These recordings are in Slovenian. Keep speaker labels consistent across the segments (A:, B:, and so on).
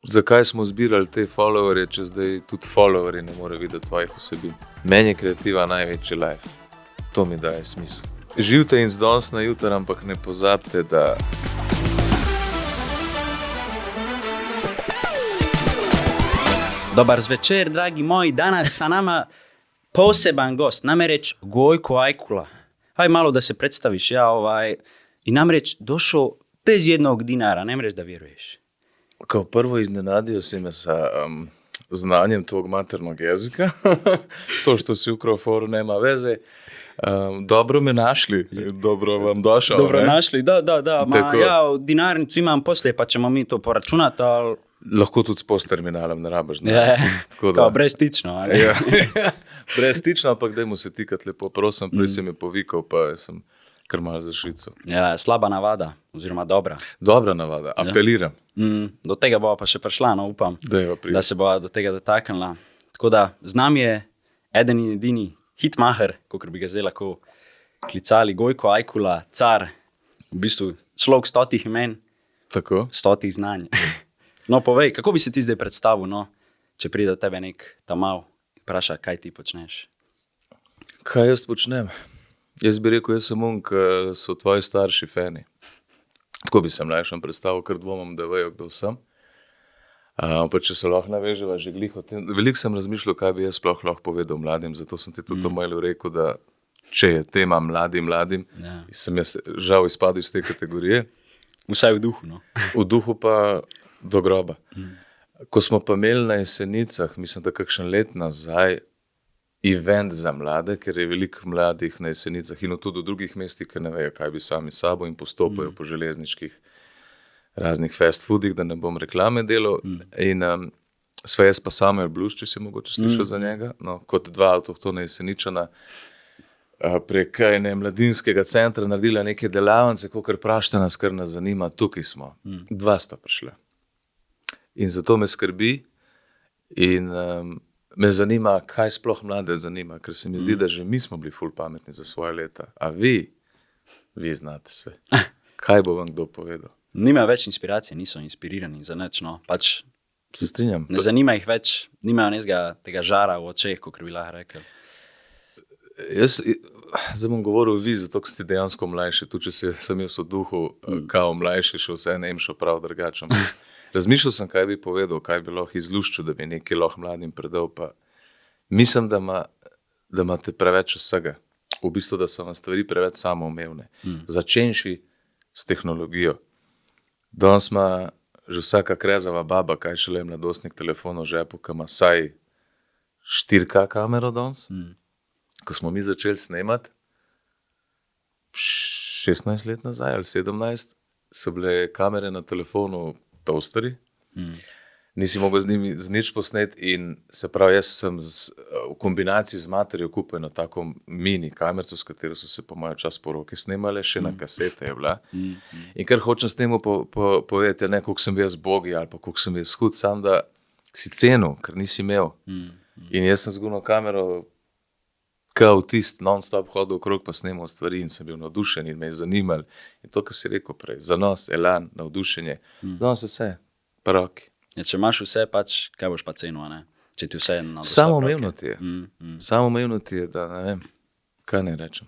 A: zakaj smo zbirali te followerje, če zdaj tudi followerji ne more videti tvojih vsebin. Meni je kreativa največji life. To mi daje smisel. Živite in z danes na jutro, ampak ne pozabite, da...
B: Dobar zvečer, dragi moji. Danas sa nama poseban gost, namreč Gojko Ajkula. Aj malo da se predstaviš, i namreč došao bez jednog dinara, ne mreš da vjeruješ.
A: Kao prvo iznenadio si me sa znanjem tvog maternog jezika. To što si ukrao foru nema veze. Dobro me našli, dobro vam došao.
B: Dobro
A: ne?
B: našli, da. Ma, ja dinarnicu imam poslije pa ćemo mi to poračunati, ali...
A: Lahko tudi s post terminalom ne rabaš denarnice.
B: Kao brezstično, ali?
A: Ja. Brezstično, ampak dajmo se tikati lepo, prosim, prej si me povikal, pa sem kar malo zašvical.
B: Ja, slaba navada, oziroma dobra.
A: Dobra navada, apeliram.
B: Do tega bova pa še prišla, no upam,
A: da
B: se bova do tega dotaknila. Tako da, z nami je eden in edini hitmacher, kakor bi ga zdaj lahko klicali, Gojko Ajkula, car, v bistvu človek 100 imen,
A: Tako?
B: 100 znanj. No, povej, kako bi se ti zdaj predstavil, no, če pride do tebe nek tamal in vpraša, kaj ti počneš?
A: Kaj jaz počnem? Jaz bi rekel, jaz sem ki so tvoji starši fani. Tako bi se mlajšem predstavil, ker dvomam, da vejo, kdo sem. Pa če se lahko naveževa že glih o tem. Veliko sem razmišljal, kaj bi jaz sploh lahko povedal mladim, zato sem ti tudi o mailu rekel, da če je tema mladim, sem jaz žal izpadel iz te kategorije.
B: Vsaj v duhu, no.
A: V duhu pa do groba. Ko smo pa imeli na Jesenicah, mislim, da kakšen let nazaj, event za mlade, ker je veliko mladih na Jesenicah in tudi v drugih mestih, ki ne vejo, kaj bi sami sabo in postopajo po železniških raznih fast foodih, da ne bom reklame delal. In sva jaz pa Samuel Bluš, če si mogoče slišal za njega, no, kot dva avtohtona Jeseničana, prek mladinskega centra naredila neke delavnice, kakor prašta nas, kar nas zanima, tukaj smo. Dva sta prišla. In zato me skrbi in me zanima, kaj sploh mlade zanima, ker se mi zdi, da že mi smo bili ful pametni za svoje leta. A vi znate sve. Kaj bo vam kdo povedal?
B: Nima več inspiracije, niso inspirirani za nič, no. Pač
A: se strinjam.
B: Ne zanima jih več, nimajo tega žara v očeh, kakor bi lahko rekel.
A: Zdaj bom govoril vi, zato ker ste dejansko mlajši, tudi če sem jaz v duhu kao mlajši, še vse ne šel prav drugačen. Razmišljal sem, kaj bi povedal, kaj bi lahko izluščil, da bi nekaj lahko mladim predal, pa mislim, da imate preveč vsega. V bistvu, da so vam stvari preveč samoumevne. Začenši s tehnologijo. Danes ima že vsaka krezava baba, kaj šele mladostnik telefon v žepu, ki ima saj 4K kamero danes. Ko smo mi začeli snemati, 16 let nazaj ali 17, so bile kamere na telefonu toasteri. Nisi mogel z nič posneti in se pravi, jaz sem v kombinaciji z materjo kupil eno tako mini kamerco, s katero so se po mojem čas po roki snemale, še na kasete je bila. In kar hočem s temu povedati, ne koliko sem jaz bogi ali pa koliko sem jaz hud, sam da si cenil, ker nisi imel. In jaz sem zgubno kamero kao autist, non-stop hodil okrog pa snemal stvari in sem bil navdušen in me je zanimal. In to, kar si rekel prej, zanos, elan, navdušenje, danes vse, pa roki.
B: Ja, če imaš vse, pač, kaj boš pa cenil, ne? Če ti vse na dostop
A: Samoumevno ti je. Samoumevno ti je, da ne vem, kaj ne rečem.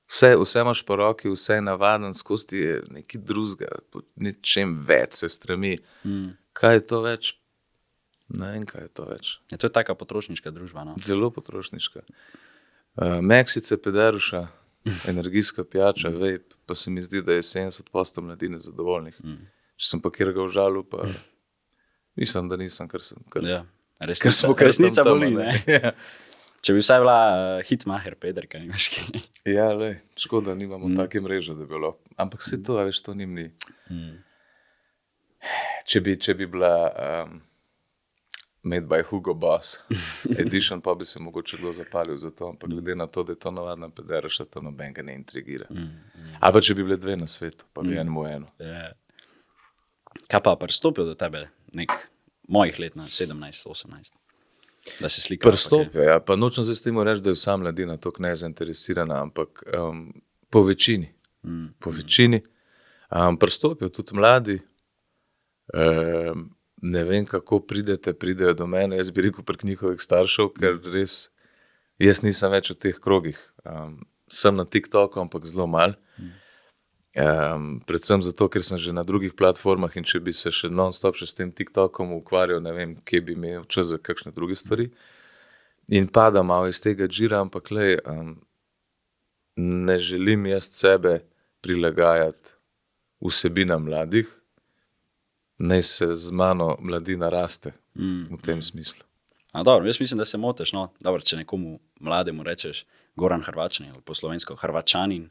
A: Vse imaš po roki, vse je navaden, skozi ti je nekaj drugega, ničem več se stremi. Kaj je to več? Ne vem, kaj je to več.
B: Ja, to je taka potrošniška družba, no?
A: Zelo potrošniška. Meksice, pederuša, energijska pijača, vape, pa se mi zdi, da je 70% mladine zadovoljnih. Če sem pa kjer ga užalil, pa mislim, da nisem, ker sem.
B: Ja, resnica boli, ne?
A: Ja.
B: Če bi vsaj bila hitmacher, pederka, nimaš kaj.
A: Ja, lej, škoda, nimamo take mreže, da bi bilo. Ampak vse to, veš, to njim ni. Če bi bila made by Hugo Boss edition, pa bi se mogoče kdo zapalil za to, ampak glede na to, da je to navadna pederaša, to nobenega ne intrigira. A pa če bi bile dve na svetu, pa bi enemu eno.
B: Yeah. Kaj pa pristopil do tebe nek mojih let na 17-18? Da se slika.
A: Pristopil, ja, pa nočem zdaj s tem reči, da je vsa mladina toliko nezainteresirana, ampak po večini. Po večini. Pristopil tudi mladi. ne vem, kako pridejo do mene, jaz bi rekel prek njihovih staršev, ker res, jaz nisem več v teh krogih. Sem na TikToku, ampak zelo malo. Predvsem zato, ker sem že na drugih platformah in če bi se še non-stop še s tem TikTokom ukvarjal, ne vem, kje bi imel čas za kakšne druge stvari. In pada malo iz tega džira, ampak ne želim jaz sebe prilagajati vsebinam mladih, naj se z mano mladina raste v tem smislu.
B: Dobro, jaz mislim, da se motiš, no. Dobro, če nekomu mlademu rečeš Goran Hrvačanin ali po slovensko Hrvačanin.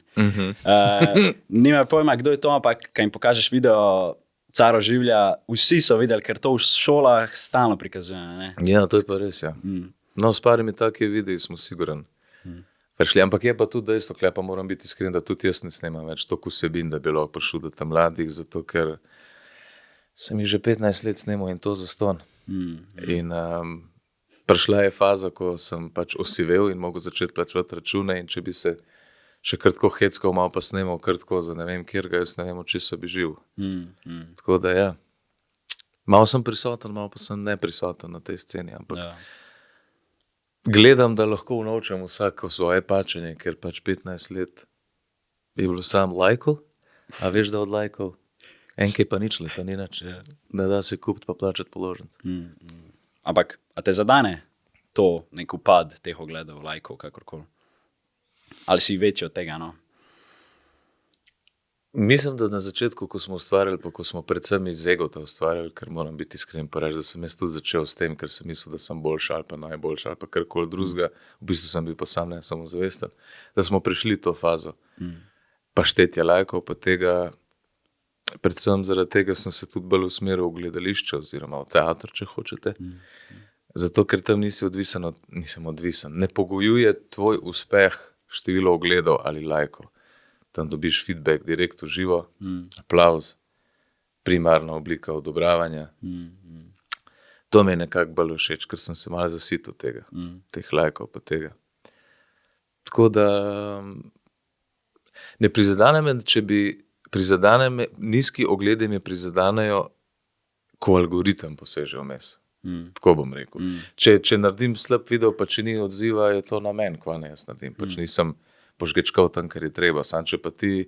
B: Nima pojma, kdo je to, ampak kaj jim pokažeš video Caro življa, vsi so videli, ker to v šolah stalno prikazuje. Ne?
A: Ja, to je pa res, ja. No, s parimi taki videi smo siguran. Prišli, ampak je pa tudi dejstvo, pa moram biti iskren, da tudi jaz ne snemam več toliko vsebin, da bi lahko prišel do tam mladih, zato ker sem jih že 15 let snemal in to zastonj. In prišla je faza, ko sem pač osivel in mogel začeti plačevati račune in če bi se še krtko heckal, malo pa snemal krtko za ne vem kjer ga, jaz ne vem, če se bi živ. Tako da ja, malo sem prisoten, malo pa sem neprisoten na tej sceni, ampak gledam, da lahko unovčam vsako svoje pačenje, ker pač 15 let je bilo sam lajkov, a veš, da od lajkov enkaj pa nič leta, ni nič, da da se kupiti pa plačati položnic.
B: Ampak, a te zadane to nek upad teh ogledov, lajkov, kakorkoli? Ali si večji od tega, no?
A: Mislim, da na začetku, ko smo ustvarjali, pa ko smo predvsem iz egota ustvarjali, ker moram biti iskren pa reči, da sem jaz tudi začel s tem, ker sem mislil, da sem boljši ali pa najboljši ali pa karkoli drugega, v bistvu sem bil pa sam ne samozavesten, da smo prišli to fazo. Pa štetja lajkov, pa tega, predvsem zaradi tega sem se tudi bolj usmeril v gledališče oziroma v teater, če hočete. Zato, ker tam nisem odvisen. Ne pogojuje tvoj uspeh število ogledov ali lajkov. Tam dobiš feedback direkt v živo, aplauz, primarna oblika odobravanja. To mi je nekako bolj všeč, ker sem se malo zasitil tega, teh lajkov pa tega. Tako da ne prizadane me, nizki ogledi me prizadanejo, ko algoritem poseže vmes. Tako bom rekel. Če naredim slab video, pa če ni odziva, je to na meni, kva ne jaz naredim. Pač nisem požgečkal tam, kar je treba. Sam, če pa ti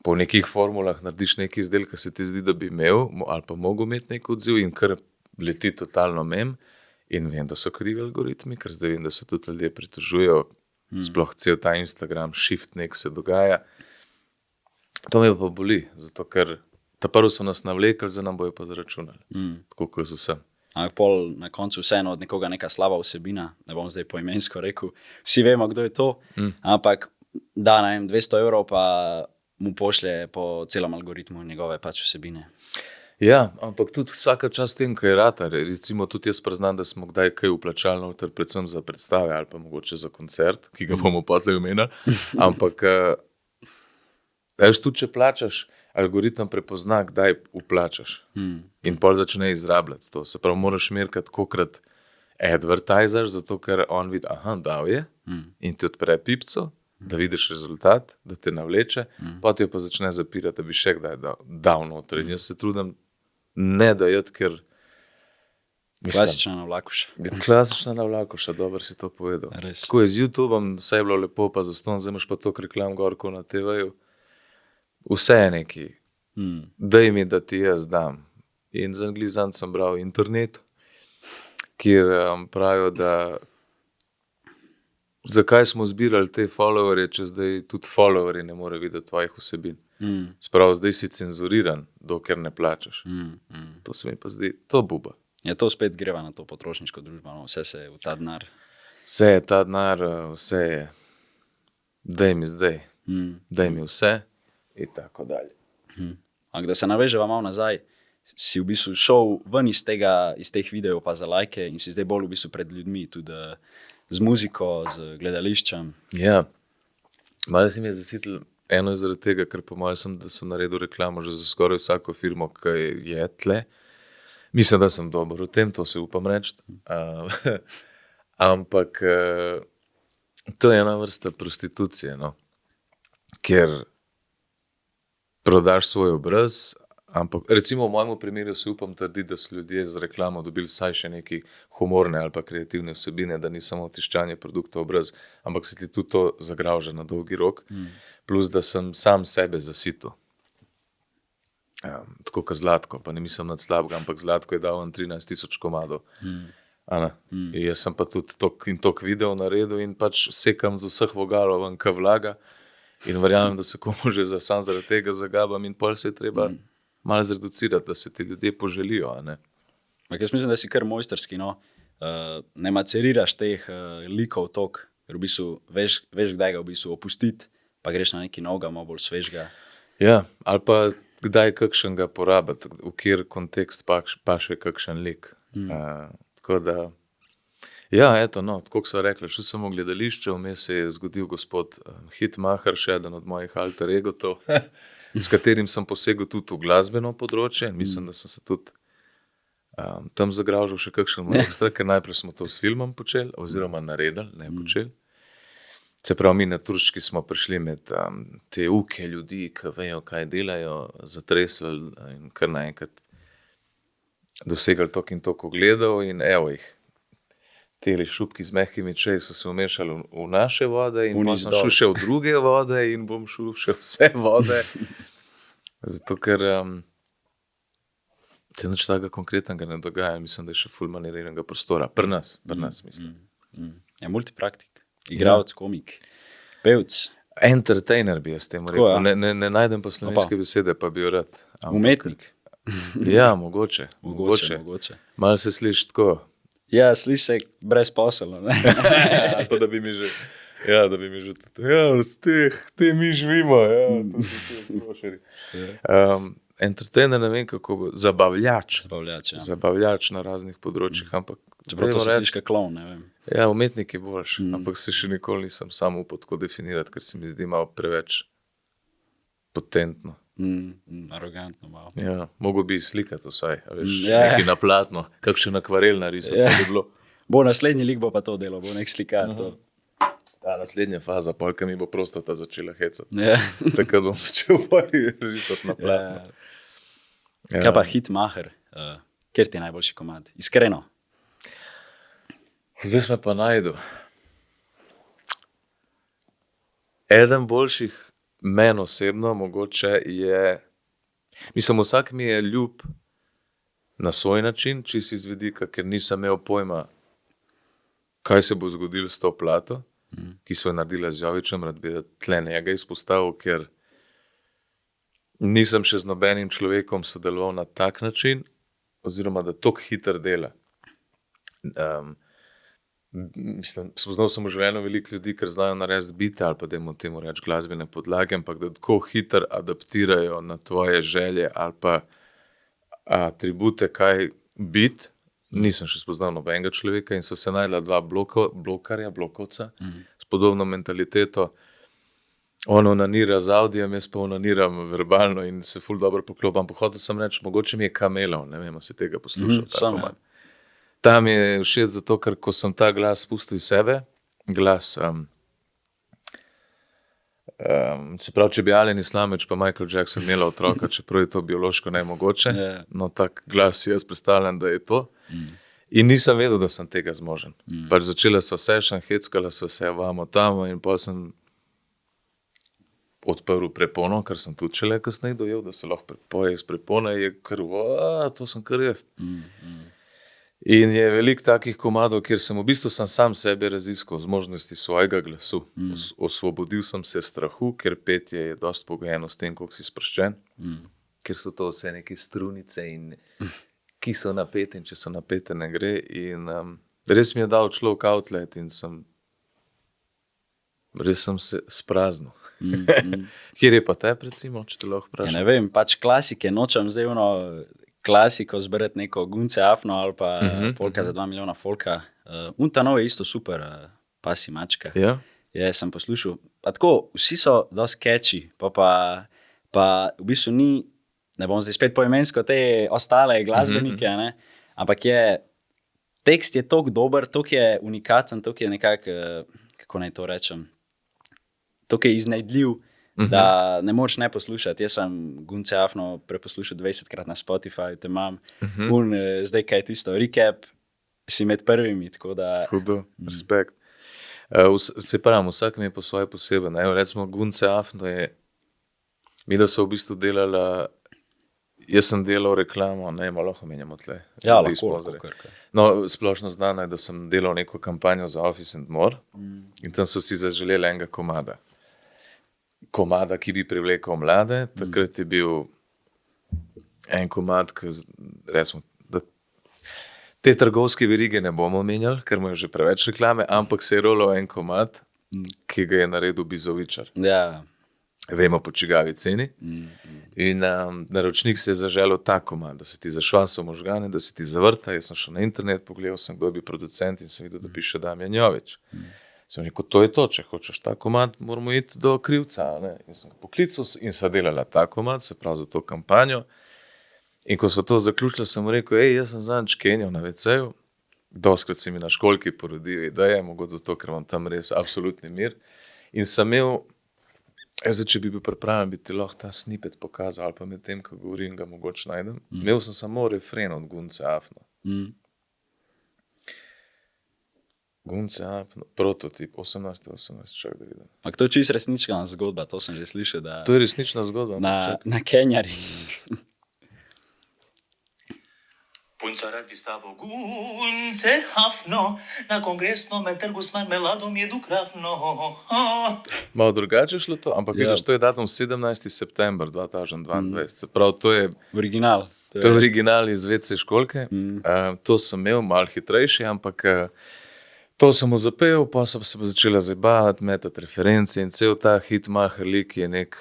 A: po nekih formulah narediš neki izdelek, ki se ti zdi, da bi imel ali pa mogel imeti nek odziv in kar leti totalno mem in vem, da so krivi algoritmi, ker zdaj vem, da se tudi ljudje pritožujejo, sploh cel ta Instagram shift nek se dogaja. To me pa boli, zato ker ta prvo so nas navlekli, zdaj nam bojo pa zaračunali. Tako kot z vsem.
B: Ampak pol na koncu vseeno od nekoga neka slaba vsebina, ne bom zdaj poimensko rekel, vsi vemo, kdo je to, ampak da, ne vem, 200 € pa mu pošlje po celom algoritmu njegove pač vsebine.
A: Ja, ampak tudi vsaka čast tem, kaj je rata. Recimo tudi jaz priznam, da smo kdaj kaj vplačali noter, predvsem za predstave ali pa mogoče za koncert, ki ga bomo potlej omenili, ampak tudi če plačaš, algoritem prepozna, kdaj vplačaš in pol začne izrabljati to. Se pravi, moraš merkati, kolikrat advertiser, zato ker on vidi, dal je in ti odpre pipco, da vidiš rezultat, da te navleče, potem pa začne zapirati, da bi še kdaj dal noter. In jaz se trudim ne dajati, ker
B: klasična navlakuša.
A: Klasična navlakuša, dobro si to povedal.
B: Res.
A: Tako je z YouTubeom, vse je bilo lepo, pa zastonj, zdaj imaš pa toliko reklam gorko na TV-ju. Vse je neki, daj mi, da ti jaz dam. In za anglizant sem bral internet, kjer pravijo, da zakaj smo zbirali te followerje, če zdaj tudi followerji ne more videti tvojih vsebin. Sprav, zdaj si cenzuriran, dokler ne plačaš. To se mi pa zdi, to buba.
B: Ja, to spet greva na to potrošniško družbo, no, vse se je v ta denar.
A: Vse je ta denar, vse je, daj mi zdaj, daj mi vse. In tako dalje.
B: Ampak da se naveževa malo nazaj, si v bistvu šel ven iz teh videov pa za lajke in si zdaj bolj v bistvu pred ljudmi, tudi z muziko, z gledališčem.
A: Ja, malo si mi je zasitil, eno je zaradi tega, ker po mojem da sem naredil reklamo že za skoraj vsako firmo, ki je tle. Mislim, da sem dober v tem, to se upam reči. Ampak to je ena vrsta prostitucije, no, ker prodaš svoj obraz Ampak recimo v mojem primeru se upam trditi, da so ljudje z reklamo dobili vsaj še neki humorne ali pa kreativne vsebine, da ni samo tiščanje produkta v obraz, ampak se ti tudi to zagravža na dolgi rok. Plus, da sem sam sebe zasitil. Tako kot Zlatko, pa ne mislim nad slabega, ampak Zlatko je dal 13,000 komadov. Jaz sem pa tudi tok in tok video naredil in pač sekam z vseh vogalov ven, ka vlaga in verjamem, da se komu že sam zaradi tega zagabam in pol se je treba malo zreducirati, da se ti ljudje poželijo. Ne?
B: Jaz mislim, da si kar mojsterski, no. Ne maceriraš teh likov tok, ker v bistvu veš kdaj ga v bistvu opustiti, pa greš na neki novega, malo bolj svežga.
A: Ja, ali pa kdaj kakšnega porabiti, v kjer kontekst pa še kakšen lik. Tako da, ja, eto, no, tako ko so rekli, šel sem v gledališče, vmes se je zgodil gospod Hitmacher, še eden od mojih alter egotov, s katerim sem posegel tudi v glasbeno področje in mislim, da sem se tudi tam zagravžal še kakšen ekstra, ker najprej smo to s filmom počeli, oziroma naredili, ne počeli. Se pravi, mi na Turški smo prišli med te uke ljudi, ki vejo, kaj delajo, zatresli in kar naenkrat dosegali tok in tok ogledov in evo jih. Teli šupki z mehkimi čeji so se umešali v naše vode in pa sem šel še v druge vode in bom šel še vse vode. Zato, ker se nič takega konkretnega ne dogaja. Mislim, da je še ful maniranega prostora. Pri nas mislim.
B: Ja, multipraktik, igralec, komik, pevc.
A: Entertainer bi jaz temu rekel. Ne najdem pa slovenske besede, pa bi jo rad.
B: Umetnik.
A: Ja, mogoče. Malo se sliši tako.
B: Ja, sliši se brezposelno, ne?
A: Ali pa da bi mi že tudi, te mi živimo, entertainer, ne vem kako bo, zabavljač, ja. Zabavljač na raznih področjih, ampak
B: čeprav to se sliši kot klovn, ne vem.
A: Ja, umetnik je boljši, ampak se še nikoli nisem sam upal tako definirati, ker se mi zdi malo preveč potentno.
B: Arogantno malo.
A: Ja, mogo bi slikati vsaj, veš, neki na platno, kakšen akvarel narisati, bi bilo.
B: Bo naslednji lik bo pa to delo, bo nek slikar to.
A: Ta naslednja faza, polka mi bo prostata začela hecati.
B: Ja.
A: Takrat bom začel risati na platno.
B: Kaj pa Hitmacher? Kjer ti je najboljši komad? Iskreno.
A: Zdaj smo pa najdu. Eden boljših meni osebno mogoče je, mislim, vsak mi je ljub na svoj način, čisto iz vidika, ker nisem imel pojma, kaj se bo zgodilo s to plato, ki so jo naredila z Jovićem, rad bi tle njega izpostavil, ker nisem še z nobenim človekom sodeloval na tak način, oziroma da tok hiter dela. Mislim, spoznal sem v življenju veliko ljudi, ker znajo narediti bite ali pa dajmo temu reči glasbene podlage, ampak da tako hiter adaptirajo na tvoje želje ali pa atribute, kaj biti, nisem še spoznal nobenega človeka in so se najdla dva blokovca s podobno mentaliteto. On onanira z audijem, jaz pa onaniram verbalno in se ful dobro poklopam. Hotel sem reči, mogoče mi je Kamelov, ne vem, si tega poslušal. Tako tam je všeč zato, ker ko sem ta glas spustil iz sebe, glas, se pravi, če bi Alen Islamić pa Michael Jackson imela otroka, čeprav je to biološko nemogoče, no tak glas jaz predstavljam, da je to. In nisem vedel, da sem tega zmožen. Pač začela sva session, heckala sva se vamo tamo in pa sem odprl prepono, ker sem tudi šele kasneje dojel, da se lahko poje iz prepone, je kar, to sem kar jaz. In je veliko takih komadov, kjer sem v bistvu sam sebe raziskal z možnosti svojega glasu. Osvobodil sem se strahu, ker petje je dosti pogojeno s tem, koliko si sproščen, ker so to vse neke strunice in ki so napete in če so napete ne gre. In res mi je dal človek outlet in res sem se spraznil. Kjer je pa tebe, recimo, če te lahko vprašam?
B: Ja, ne vem, pač klasike, nočem zdaj klasiko zberati neko Gunce Afno ali pa Polka za 2 milijona folka. Ta nov je isto super, Pasi mačka.
A: Ja?
B: Ja, sem poslušal. Pa tako, vsi so dosti catchy, pa v bistvu ni, ne bom zdaj spet poimensko te ostale glasbenike, ne? Ampak tekst je toliko dober, toliko je unikaten, toliko je nekako, kako naj to rečem, toliko je iznajdljiv, da ne moreš ne poslušati. Jaz sem Gunce Afno preposlušal 20krat na Spotify, te imam. Zdaj kaj je tisto, recap, si med prvimi, tako da...
A: Hudo, respekt. Se pravim, vsak mi je po svoje poseben. Recimo Gunce Afno je, mi da so v bistvu delala, jaz sem delal reklamo, ne, malo omenjamo tle.
B: Ja, lahko.
A: No, splošno znano je, da sem delal neko kampanjo za Office and More in tam so si zaželeli enega komada, ki bi privlekel mlade. Takrat je bil en komad, ki recimo, da te trgovske verige ne bomo omenjali, ker mu je že preveč reklame, ampak se je rolal en komad, ki ga je naredil Bizovičar.
B: Ja.
A: Vemo po čigavi ceni. In naročnik se je zaželel ta komad, da se ti zašvasal možgane, da se ti zavrta. Jaz sem šel na internet, pogledal sem, kdo je bil producent in sem videl, da piše Damjan Jović. Sem rekel, to je to, če hočeš ta komad, moramo iti do krivca. Ne? In sem ga poklical in sva delala ta komad, se pravi za to kampanjo. In ko so to zaključili, sem rekel, jaz sem zadnjič kenjal na WC-ju, doskrat se mi na školki porodijo ideje, mogoče zato, ker imam tam res absolutni mir. In sem imel, zdaj, če bi bil pripravljen, bi ti lahko ta snippet pokazal, ali pa med tem, ko govorim, ga mogoče najdem. Imel sem samo refren od Gunce Afno. Gunce Afno, prototip, 18, čak da vidim.
B: Ampak to je čisto resnična zgodba, to sem že slišal, da...
A: To je resnična zgodba.
B: Na Kenjari.
C: Punca rad bi s tabo Gunce Afno, na kongresno med trgu s marmeladom jedu krafno.
A: Malo drugače šlo to, ampak vidiš, to je datum 17. september 2022. Se pravi, to je...
B: Original.
A: To je original iz WC školke. To sem imel malo hitrejši, ampak to sem mu zapel, pa sem se začela zabavati, metati reference in cel ta hitmacher lik je nek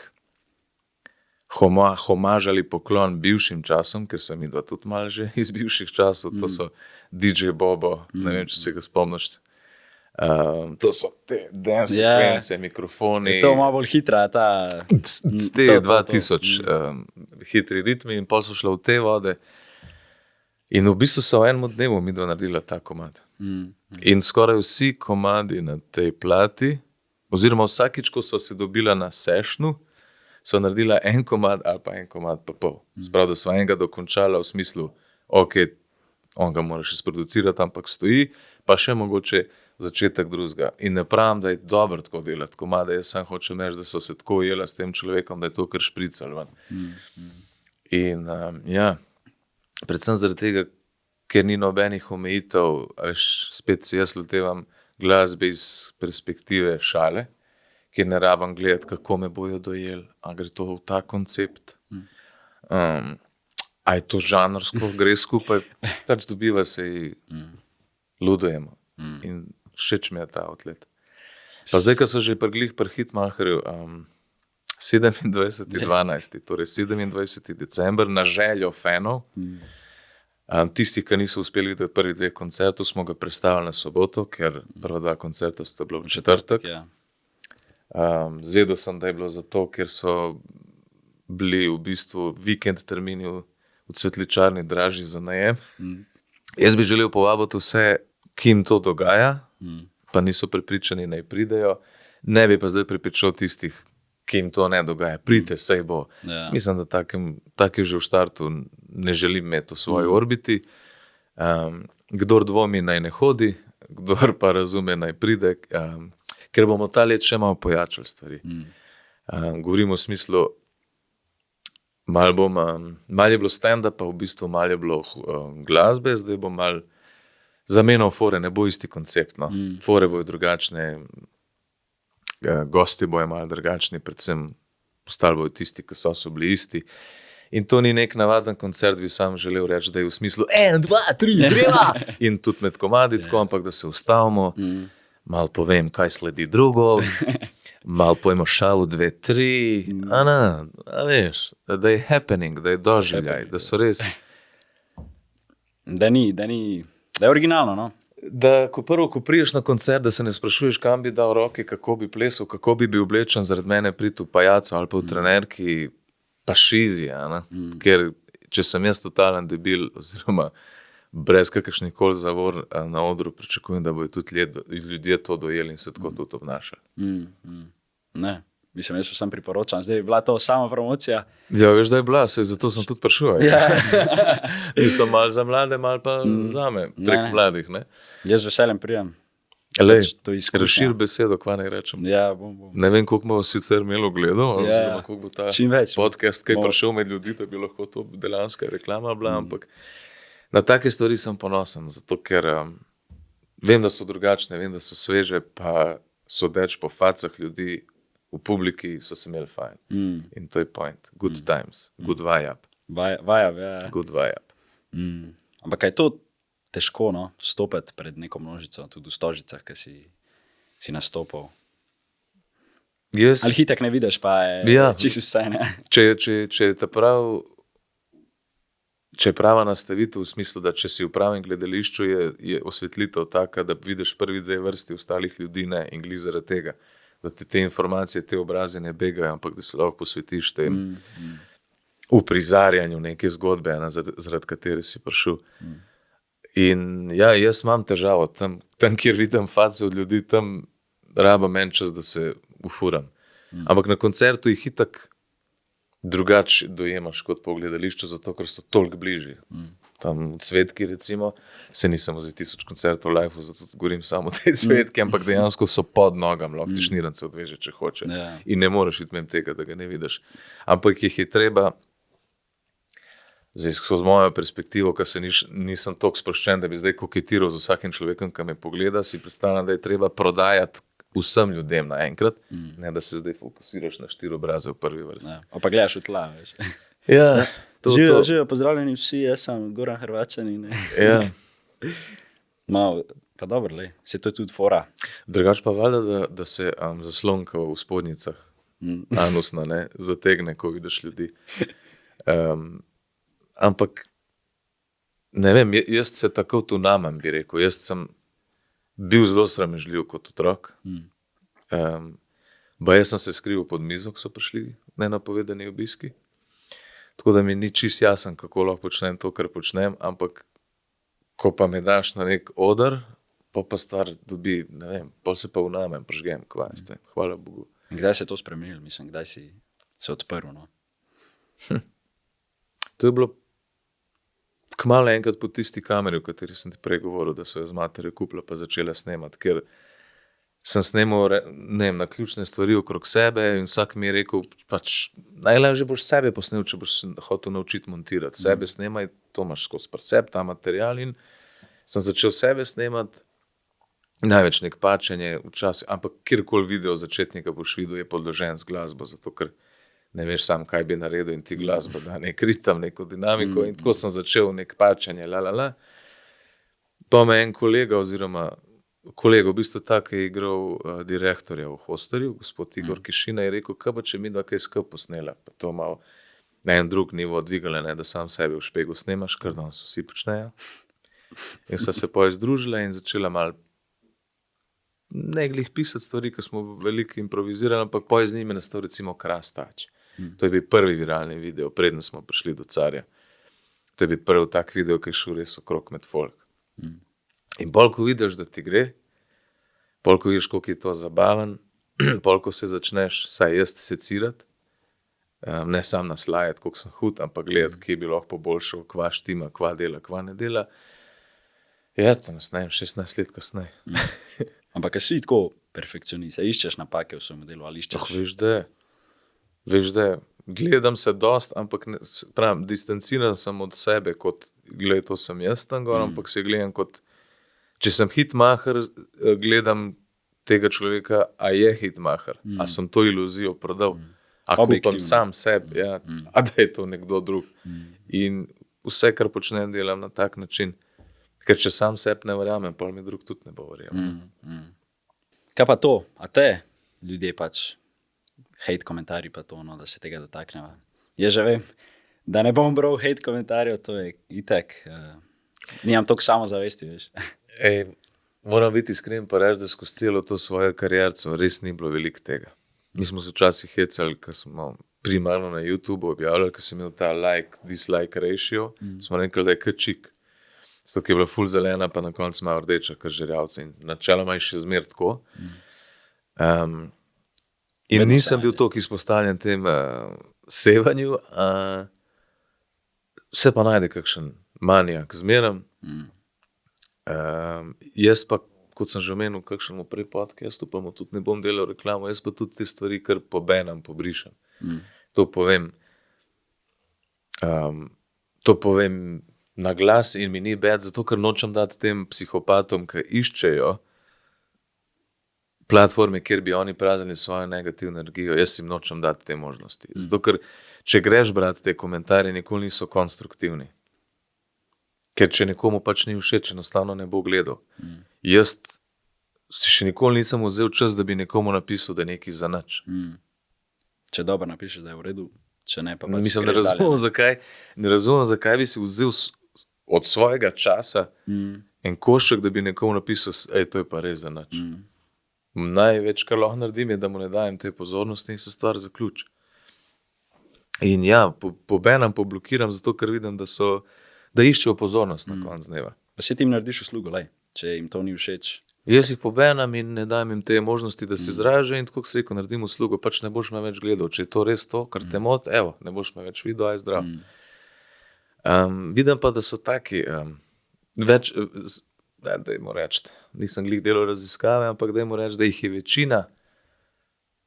A: homaž ali poklon bivšim časom, ker sem midva tudi malo že iz bivših časov, to so DJ Bobo, ne vem, če se ga spomniš. To so te dance sekvence, mikrofoni.
B: To malo bolj hitra, ta...
A: Te 2000 hitri ritmi in pol so šla v te vode. In v bistvu so v enem dnevu midva naredila ta komad. In skoraj vsi komadi na tej plati, oziroma vsakič, ko sva se dobila na sešnu, sva naredila en komad ali pa en komad pa pol. Sprav, da sva enega dokončala v smislu, ok, on ga moraš izproducirati, ampak stoji, pa še mogoče začetek drugega. In ne pravim, da je dobro tako delati komade, jaz sam hočem reči, da so se tako ujela s tem človekom, da je to kar šprical ven. In ja, predvsem zaradi tega, ker ni nobenih omejitev, spet se jaz lotevam glasbe iz perspektive šale, kjer ne rabam gledati, kako me bojo dojeli, a gre to v ta koncept, a je to žanrsko, gre skupaj, pač dobiva se in ludujemo. In všeč mi je ta outlet. Pa zdaj, ko so že pri Hitmacherju, 27.12., torej 27. december, na željo fanov, tistih, ki niso uspeli videti prvih dveh koncertov, smo ga predstavili na soboto, ker prva dva koncerta sta bila v četrtek. Zvedel sem, da je bilo zato, ker so bili v bistvu vikend termini v cvetličarni dražji za najem. Jaz bi želel povabiti vse, ki jim to dogaja, pa niso prepričani, naj pridejo. Ne bi pa zdaj prepričal tistih, ki jim to ne dogaja. Pridite, sej bo. Mislim, da taki že v štartu ne želim imeti v svoji orbiti. Kdor dvomi, naj ne hodi, kdor pa razume, naj pride, ker bomo ta let še malo pojačali stvari. Govorimo v smislu, malo je bilo stand-upa, v bistvu malo je bilo glasbe, zdaj bo malo zamenjal fore, ne bo isti koncept. No. Fore bojo drugačne, gosti bojo malo drugačni, predvsem ostali bojo tisti, ki so bili isti. In to ni nek navaden koncert, bi sam želel reči, da je v smislu 1, 2, 3, greva! In tudi med komadi tako, ampak da se ustavimo, malo povem, kaj sledi drugo, malo pojmo šalu 2, 3, a veš, da je happening, da je doživljaj, da so res...
B: Da je originalno, no?
A: Da, ko priješ na koncert, da se ne sprašuješ, kam bi dal roke, kako bi plesal, kako bi bil oblečen zaradi mene priti v pajacu ali pa v trenerki, pa šizija, ker če sem jaz totalen debil oziroma brez kakršnih koli zavor na odru, pričakujem, da bojo tudi ljudje to dojeli in se tako tudi obnašali.
B: Ne, Mislim, jaz vsem priporočam. Zdaj je bila to sama promocija.
A: Ja, veš, da je bila, zato sem tudi prišel.
B: Ja.
A: Isto malo za mlade, malo pa za me, prek mladih. Ne?
B: Jaz z veseljem prijem.
A: Lej,
B: to je izkušnja.
A: razšir besedo, kva naj rečem.
B: Ja, bom.
A: Ne vem, koliko bomo sicer imelo gledal, oziroma koliko bo ta
B: Čim več.
A: podcast kaj prišel med ljudi, da bi lahko to dejanska reklama bila, ampak na take stvari sem ponosen, zato ker vem, da so drugačne, vem, da so sveže, pa sodeč po facah ljudi v publiki so se imeli fajn. In to je point. Good times, good vibe.
B: Vajab, ja.
A: Good vibe.
B: Ampak je to težko, no, stopiti pred neko množico, tudi v Stožicah, ki si nastopil.
A: Jaz,
B: Ali hitek ne vidiš, pa je čisto vse, ne?
A: če je ta če je prava nastavitev v smislu, da če si v pravem gledališču, je osvetlitev taka, da vidiš prvi dve vrsti ostalih ljudi, ne, in glih zaradi tega, da te informacije, te obraze ne begajo, ampak da se lahko posvetiš tem uprizarjanju neke zgodbe, zaradi katere si prišel. In ja, jaz imam težavo, tam kjer vidim face od ljudi, tam rabam en čas, da se ufuram. Ampak na koncertu jih itak drugače dojemaš kot po gledališču, zato ker so toliko bližji. Tam v Cvetki recimo, se nisem vzeti 1000 koncertov live, zato govorim samo o tej Cvetki, ampak dejansko so pod nogam, lahko ti šnirance odveže, če hoče. In ne moreš iti mem tega, da ga ne vidiš. Ampak jih je treba, zdaj skozi mojo perspektivo, ker se nisem toliko sproščen, da bi zdaj koketiral z vsakim človekom, ki me pogleda, si predstavljam, da je treba prodajati vsem ljudem naenkrat, ne da se zdaj fokusiraš na 4 obraze v prvi vrsti.
B: Ja, pa gledaš v tla, veš.
A: Ja,
B: Živijo, pozdravljeni vsi, jaz sem Goran Hrvačanin.
A: Ja.
B: Malo, pa dobro, lej, se to je tudi fora.
A: Drugač pa valjda, da se zaslonka v spodnjicah, anusna, ne, zategne, ko vidiš ljudi. Ampak, ne vem, jaz se tako tunamem, bi rekel. Jaz sem bil zelo sramežljiv kot otrok. Jaz sem se skril pod mizo, ko so prišli nenapovedani obiski. Tako da mi ni čisto jasen, kako lahko počnem to, kar počnem, ampak ko pa me daš na nek oder, pa stvar dobi, ne vem, pol se pa vnamem, prižgem, kva ste. Hvala Bogu.
B: In kdaj se je to spremenilo? Mislim, kdaj si se odprl, no?
A: To je bilo kmalu enkrat po tisti kameri, o kateri sem ti prej govoril, da so jo z materjo kupila pa začela snemati, ker sem snemal na ključne stvari okrog sebe in vsak mi je rekel, pač najlažje boš sebe posnel, če boš hotel naučiti montirati. Sebe snemaj, to imaš skozi percept, ta material, in sem začel sebe snemati, največ nek pačenje včasih, ampak kjerkoli video začetnika boš videl, je podložen z glasbo, zato ker ne veš sam, kaj bi naredil in ti glasbo da nek ritem, neko dinamiko, in tako sem začel nek pačenje, Pa me en kolega v bistvu tak je igral direktorja v Hosterju, gospod Igor Kišina, je rekel, kaj pa če mi dva kaj skup posnela, pa to malo na en drug nivo dvigala, ne, da sam sebe v špegu snemaš, kar danes vsi počnejo. In sva se poje združila in začela malo ne glih pisati stvari, ki smo veliko improvizirali, ampak poje z njimi nastal recimo Krastač. To je bil prvi viralni video, preden smo prišli do Carja. To je bil prvi tak video, ki je šel res okrog med folk. In bolj, ko vidiš, da ti gre, bolj, ko vidiš, koliko je to zabaven, bolj, ko se začneš, saj jaz secirati, ne sam naslajati, koliko sem hud, ampak gledati, kje bi lahko poboljšal, kva štima, kva dela, kva ne dela. Ja, to nas najem 16 let kasneje.
B: Ampak si tako perfekcionist, iščeš napake v svojem delu, ali iščeš?
A: Veš, da gledam se dost, ampak pravim, distanciran sem od sebe, kot gledaj, to sem jaz tam gor, ampak se gledam kot, če sem hitmacher, gledam tega človeka, a je hitmacher, a sem to iluzijo prodal, a kupam sam sebi, ja, a da je to nekdo drug. In vse, kar počnem, delam na tak način, ker če sam sebi ne verjamem, pa mi drug tudi ne bo verjamem.
B: Kaj pa to? A te ljudje pač hate komentarji pa to, no, da se tega dotakneva. Jaz že vem, da ne bom bral hate komentarjev, to je itak. Nimam toliko samozavesti, veš.
A: Moram biti iskren pa reči, da skozi celo to svojo karierco res ni bilo veliko tega. Mi smo se včasih hecali, ko smo primarno na YouTube objavljali, ko sem imel ta like-dislike ratio, smo rekli, da je kačik. Zato, ki je bila ful zelena, pa na koncu malo rdeča, kar žerjavce. In načeloma je še zmer tako. In
B: Vedno
A: nisem
B: se
A: bil
B: najde.
A: toliko izpostavljen tem sevanju, se pa najde kakšen manijak zmeram. Jaz pa, kot sem že omenil, kakšnemu prej podcastu, pa mu tudi ne bom delal reklamo, jaz pa tudi te stvari kar pobenam, pobrišem. To povem. To povem na glas in mi ni bed, zato ker nočem dati tem psihopatom, ki iščejo platforme, kjer bi oni praznili svojo negativno energijo. Jaz jim nočem dati te možnosti. Zato ker, če greš brati te komentarje, nikoli niso konstruktivni. Ker če nekomu pač ni všeč, enostavno ne bo gledal. Jaz si še nikoli nisem vzel čas, da bi nekomu napisal, da je nekaj za nič.
B: Če dobro napišeš, da je v redu, če ne, pa pač
A: Mislim,
B: greš dalje.
A: ne razumem, zakaj bi si vzel od svojega časa en košček, da bi nekomu napisal, to je pa res za nič. Največ, kar lahko naredim, je, da mu ne dajem te pozornosti in se stvar zaključi. In ja, pobenam, poblokiram, zato ker vidim, da iščejo pozornost na konc dneva.
B: Pa si ti jim narediš uslugo, lej, če jim to ni všeč.
A: Jaz jih pobenam in ne dajem jim te možnosti, da se izražajo in tako se rekel, naredim uslugo, pač ne boš me več gledal. Če je to res to, kar te moti, evo, ne boš me več videl, aj zdrav. Vidim pa, da so taki več, dajmo reči, nisem glih delal raziskave, ampak dajmo reči, da jih je večina,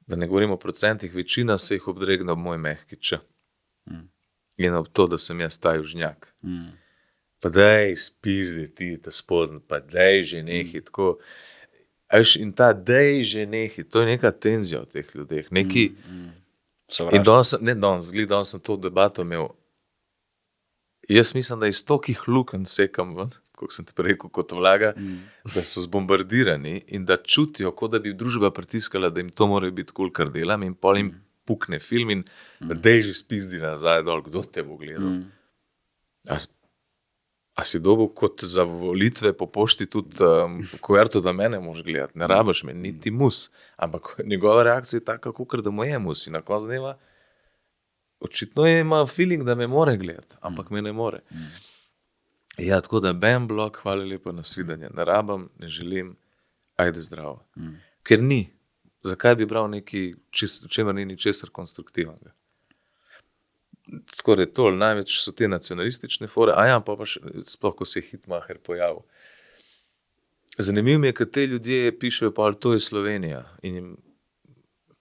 A: da ne govorimo o procentih, večina se jih obdregne ob moj mehki č. In ob to, da sem jaz ta južnjak. Pa daj spizdi ti ta spodn, pa daj že nehi, tako. In ta daj že nehi, to je neka tenzija v teh ljudeh. Neki, in danes sem to debato imel. Jaz mislim, da iz tokih lukenj sekam ven, kako sem ti rekel, kot vlaga, da so zbombardirani in da čutijo, kot da bi družba pritiskala, da jim to mora biti kul, kar delam, in pol jim pukne film in dej že spizdi nazaj dol, kdo te bo gledal. A si dobil kot za volitve po pošti tudi kuverto, da mene moš gledati, ne rabiš me, niti mus, ampak njegova reakcija je taka, kakor da mu je mus in na koncu dneva očitno ima feeling, da me more gledati, ampak me ne more. Ja, tako da Ben blog, hvala lepo, nasvidenje, ne rabam, ne želim, ajde zdravo. Ker ni. Zakaj bi bral nekaj, čemer ni ničesar konstruktivnega? Skoraj to, največ so te nacionalistične fore, pa še sploh, ko se je Hitmacher pojavil. Zanimivo mi je, kad te ljudje pišejo, pa to je Slovenija. In jim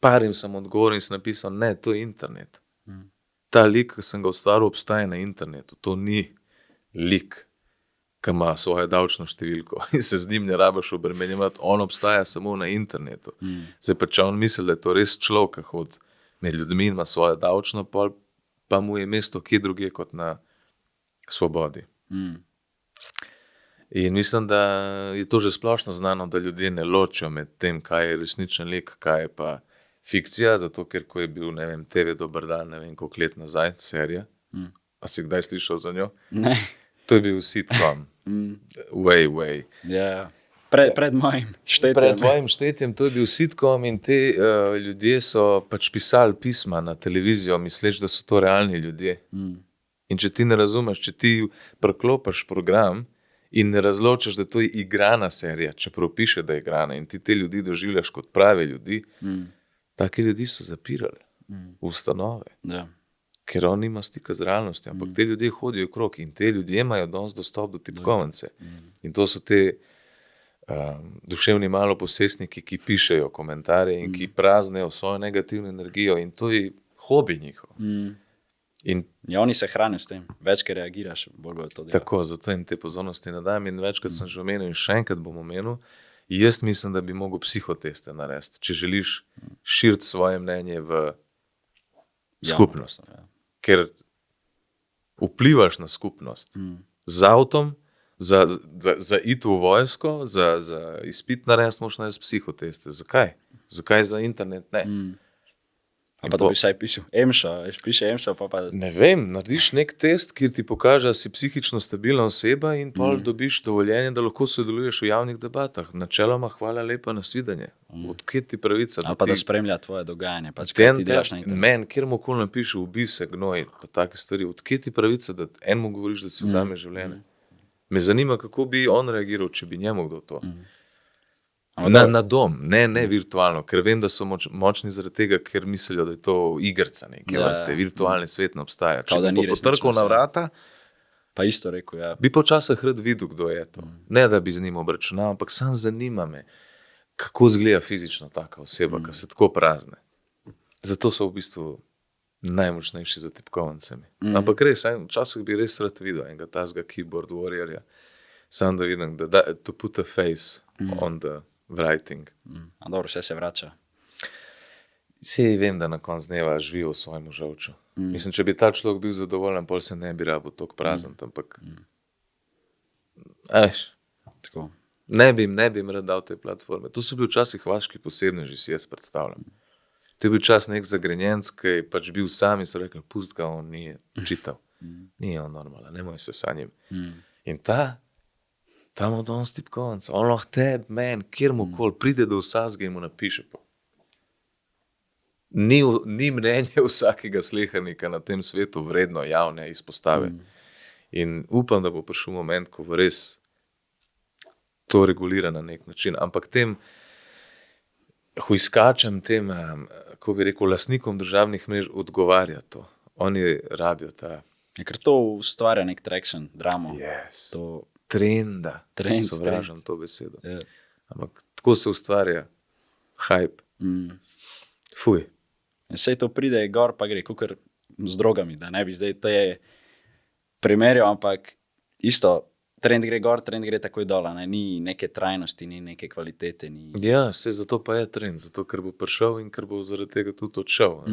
A: parim sem odgovoril in sem napisal, ne, to je internet. Ta lik, ki sem ga ustvaril, obstaja na internetu. To ni lik, ki ima svojo davčno številko in se z njim ne rabiš obremenjevati. On obstaja samo na internetu. Zdaj pa, če on misli, da je to res človek, ki hodi med ljudmi in ima svojo davčno, pa mu je mesto kje druge kot na svobodi. In mislim, da je to že splošno znano, da ljudje ne ločijo med tem, kaj je resničen lik, kaj je pa fikcija, zato ker ko je bil, ne vem, TV Dober dan, ne vem, koliko let nazaj, serija. A si kdaj slišal za njo?
B: Ne.
A: To je bil sitcom. Way.
B: Ja. Pred mojim štetjem.
A: Pred tvojim štetjem, to je bil sitcom in te ljudje so pač pisali pisma na televizijo, misleč, da so to realni ljudje. In če ti ne razumeš, če ti preklopaš program in ne razločiš, da to je igrana serija, čeprav piše, da je igrana in ti te ljudi doživljaš kot prave ljudi, taki ljudi so zapirali v ustanove.
B: Ja.
A: Ker on nima stika z realnostjo, ampak te ljudje hodijo okrog in te ljudje imajo danes dostop do tipkovnice. In to so te duševni maloposestniki, ki pišejo komentarje in ki praznejo svojo negativno energijo in to je hobi njihov.
B: Ja, oni se hranijo s tem. Več, ker reagiraš, bolj bo to delal.
A: Tako, zato jim te pozornosti ne dajem in večkrat sem že omenil in še enkrat bom omenil, jaz mislim, da bi mogel psihoteste narediti, če želiš širiti svoje mnenje v skupnost.
B: Ja.
A: Ker vplivaš na skupnost z avtom, za iti v vojsko, za izpit narediti, moraš narediti psihoteste. Zakaj? Zakaj za internet ne?
B: Pa da bi saj pisal EMŠO, piše EMŠO, pa...
A: Ne vem, narediš nek test, kjer ti pokaže, da si psihično stabilna oseba in pol dobiš dovoljenje, da lahko sodeluješ v javnih debatah. Načeloma, hvala lepa, nasvidenje. Odkje ti pravica?
B: Ali pa da spremlja tvoje dogajanje, pač kaj ti delaš na internetu.
A: Men, kjer mu okoli napiše, ubij se, gnoj, pa take stvari. Odkje ti pravica, da enemu govoriš, da si vzame življenje? Me zanima, kako bi on reagiral, če bi njemu kdo to. Na dom, ne virtualno, ker vem, da so močni zaradi tega, ker mislijo, da je to igrca neke vrste, virtualni svet ne obstaja. Če
B: da
A: bi
B: ni
A: potrkal na
B: resnično
A: vrata,
B: Pa isto rekel, ja.
A: bi pa včasih rad videl, kdo je to. Ne, da bi z njim obračunal, ampak sam zanima me, kako izgleda fizično taka oseba, ki se tako prazne. Zato so v bistvu najmočnejši za tipkovnicami. Ampak res, včasih bi res rad videl enega tazga keyboard warriorja, sam da vidim, to put a face on the writing.
B: A dobro, vse se vrača.
A: Sej vem, da na koncu dneva živi v svojem žolču. Mislim, če bi ta človek bil zadovoljen, pol se ne bi rabo toliko prazen, ampak
B: Tako.
A: ne bi jim rad dal te platforme. To so bili včasih vaški posebneži, si jaz predstavljam. To je bil čas nek zagrenjenc, ki je pač bil sam in so rekli, pust ga, on ni čital. Ni on normalen, nemoj se sa njim. In ta mod on stipkovnica, on lahko tebi, meni, kjermukoli, pride do vsazga in mu napiše. Ni mnenje vsakega slehernika na tem svetu vredno javne izpostave. In upam, da bo prišel moment, ko bo res to regulira na nek način. Ampak tem hujskačem, tem, kako bi rekel, lastnikom državnih mrež odgovarja to. Oni rabijo ta...
B: Ker to ustvarja nek traction, dramo.
A: Yes.
B: To...
A: Trend, sovražam to besedo.
B: Ja.
A: Ampak tako se ustvarja hype. Fuj.
B: Vse to pride gor, pa gre, kakor z drogami, da ne bi zdaj te primerjal, ampak isto, trend gre gor, trend gre takoj dol, ne? Ni neke trajnosti, ni neke kvalitete. Ni...
A: Ja, zato pa je trend, zato ker bo prišel in ker bo zaradi tega tudi odšel.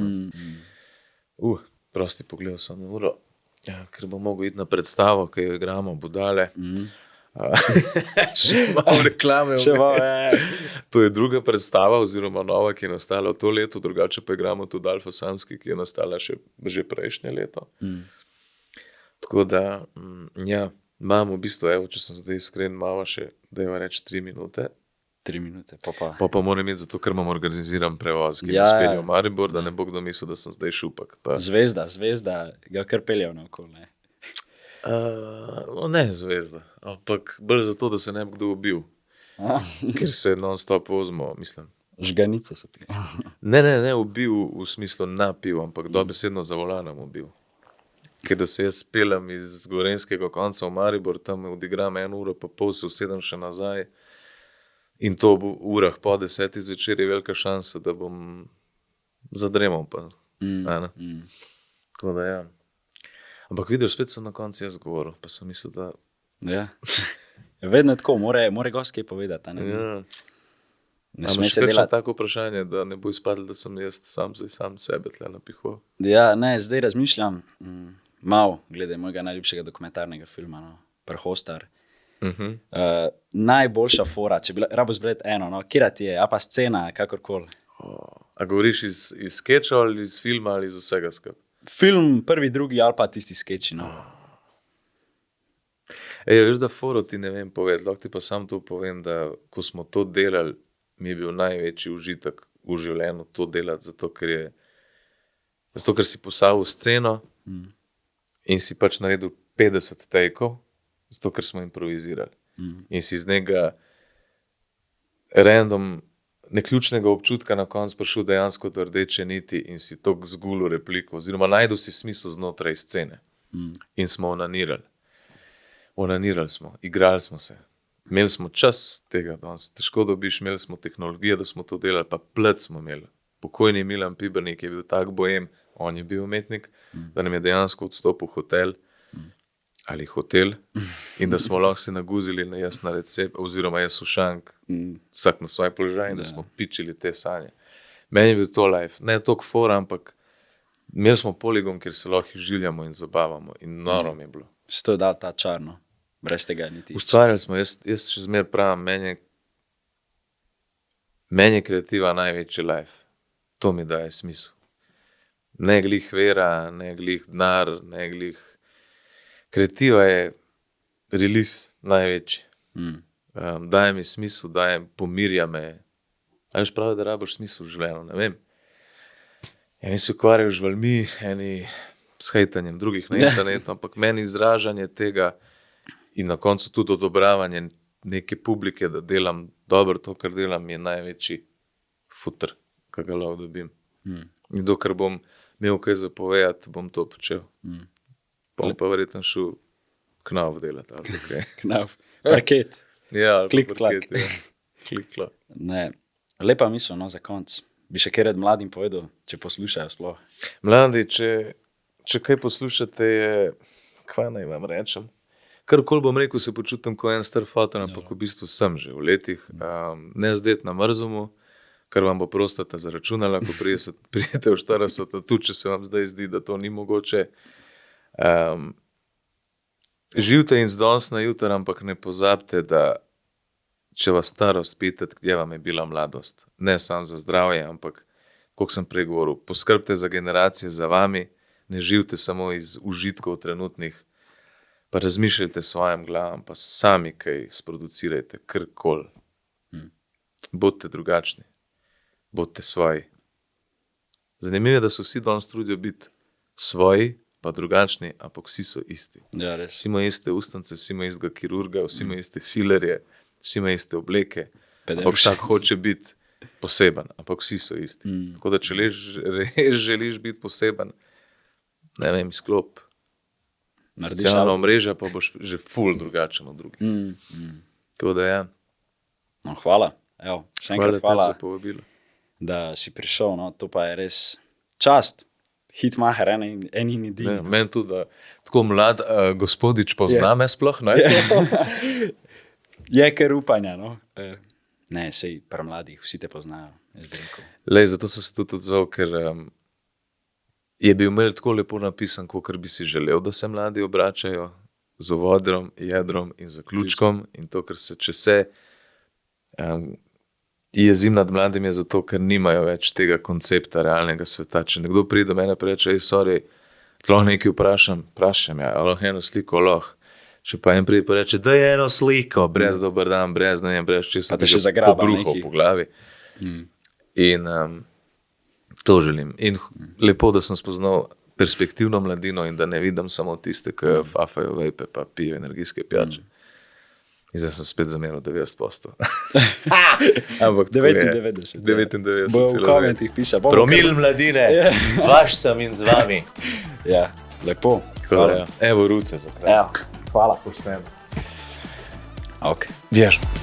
A: Prosti pogledal sem na uro, ker bo mogel iti na predstavo, ki jo igramo, Budale. Še malo reklame. To je druga predstava oziroma nova, ki je nastala v to leto, drugače pa igramo tudi Alfa Samski, ki je nastala že prejšnje leto. Tako da, ja, imamo v bistvu, evo, če sem zdaj iskren, imamo še, dajva reči 3 minute.
B: 3 minute, pa.
A: Pa moram imeti zato, ker imam organiziran prevoz, ki me spelje v Maribor, da ne bo kdo mislil, da sem zdaj šupak. Pa.
B: Zvezda ga kar peljal naokol, ne?
A: Ne zvezda, ampak bolj zato, da se ne bi kdo ubil. Ker se non-stop vozimo, mislim.
B: Žganice so ti.
A: Ne, ubil v smislu napil, ampak dobesedno za volanom ubil. Ker da se jaz peljem iz Gorenjskega konca v Maribor, tam odigram 1 uro, pa pol se usedem še nazaj in to v urah po 10 zvečer je velika šansa, da bom zadremal pa. Tako da ja. Ampak vidiš, spet sem na koncu jaz govoril, pa sem mislil, da...
B: Ja. Vedno je tako, more gost kaj povedati. Ne?
A: Ja.
B: Ne sme se delati.
A: Tako vprašanje, da ne bo izpadlo, da sem jaz sam sebe tle napihoval.
B: Ja, ne, zdaj razmišljam malo, glede mojega najljubšega dokumentarnega filma, no, Prhostar. Najboljša fora, če bi rabo zbrati eno, no, kjera ti je, a pa scena, kakorkoli.
A: A govoriš iz skeča ali iz filma ali iz vsega skupaj?
B: Film, prvi, drugi ali pa tisti skeči, no.
A: Veš, da foro ti ne vem povedati, lahko ti pa sam to povem, da ko smo to delali, mi je bil največji užitek v življenju to delati, zato ker si postavil sceno in si pač naredil 50 take-ov, zato ker smo improvizirali. In si iz njega random neključnega občutka na koncu prišel dejansko do rdeče niti in si tok zgulil repliko, oziroma najdel si smisel znotraj scene. In smo onanirali. Onanirali smo, igrali smo se. Imeli smo čas tega danes, težko dobiš, imeli smo tehnologijo, da smo to delali, pa plec smo imeli. Pokojni Milan Pibernik je bil tak bojem, on je bil umetnik, da nam je dejansko odstopil hotel in da smo lahko se naguzili na jaz na recept, oziroma jaz v šank, vsak na svoj položaj in da smo pičili te sanje. Meni je bil to life, ne toliko fora, ampak imeli smo poligon, kjer se lahko izživljamo in zabavamo in noro mi je bilo.
B: Sto je dal ta čarno, brez tega niti.
A: Ustvarjali smo, jaz še zmer pravim, meni je kreativa največji life. To mi daje smisel. Ne glih vera, ne glih denar, ne glih... Kreativa je release največji. Daje mi smisel, pomirja me. A veš pravi, da rabiš smisel v življenju, ne vem. Eni se ukvarjajo živalmi, eni s hejtanjem drugih na internetu, ampak meni izražanje tega in na koncu tudi odobravanje neke publike, da delam dobro to, kar delam, je največji futer, ki ga lahko dobim. In dokler bom imel kaj zapovedati, bom to počel. Bom pa verjetno šel knav delati. Ali kaj.
B: Knav, parket.
A: Ja, ali pa
B: Klik,
A: parket,
B: klak.
A: ja. Klik, klak.
B: Ne, lepa misel, no, za konc. Bi še kaj rad mladim povedal, če poslušajo sploh.
A: Mladi, če kaj poslušate, je, kva naj vam rečem, karkoli bom rekel, se počutim kot en star fotor, ampak v bistvu sem že v letih. Ne zdeti na mrzumu, kar vam bo prostata zaračunala, ko prijete v 40, tudi če se vam zdaj zdi, da to ni mogoče. Živite in z danes na jutr, ampak ne pozabite, da če vas starost pitati, kje vam je bila mladost. Ne samo za zdravje, ampak, kot sem prej govoril, poskrbite za generacije za vami, ne živite samo iz užitkov trenutnih, pa razmišljajte s svojim glavom, pa sami kaj sproducirajte, karkoli. Bodite drugačni, bodite svoji. Zanimivo je, da se vsi danes trudijo biti svoji, pa drugačni, ampak vsi so isti.
B: Ja, res.
A: Vsi imajo iste ustnice, vsi imajo istega kirurga, vsi imajo iste filerje, vsi imajo iste obleke, ampak vsak hoče biti poseben, ampak vsi so isti. Tako da, če res želiš biti poseben, ne vem, izklop socialna omrežja, pa boš že ful drugačen od drugih. Tako da, ja.
B: No, hvala. Evo, še enkrat hvala,
A: za povabilo.
B: da si prišel. No, to pa je res čast. Hitmacher, en in edini.
A: Ja, meni tudi, da tako mlad gospodič pozna me sploh, ne?
B: Je kar upanja, no. Ne, sej pri mladih, vsi te poznajo. Jaz bi rekel.
A: Lej, zato sem se tudi odzval, ker je bil mail tako lepo napisan, kakor bi si želel, da se mladi obračajo, z uvodom, jedrom in zaključkom. In to, ker se, če se jezim nad mladimi, je zato, ker nimajo več tega koncepta realnega sveta. Če nekdo pride do mene in reče, sorry, lahko nekaj vprašam, ja, lahko eno sliko, lahko. Če pa en pride pa reče, da je eno sliko, brez dober dan, brez česa,
B: da še zagraba
A: pobruhal po glavi. In to želim. In lepo, da sem spoznal perspektivno mladino in da ne vidim samo tiste, ki fafajo vejpe pa pijo energijske pijače. In zdaj sem spet zameril 90%. Ampak
B: 99.
A: 99.
B: Bo v komentih pisal.
A: Promil mladine, vaš sem in z vami.
B: Ja, lepo.
A: Hvala. Evo ruce za kraj.
B: Evo, hvala.
A: Pošteno.
B: Ok.
A: Vježno.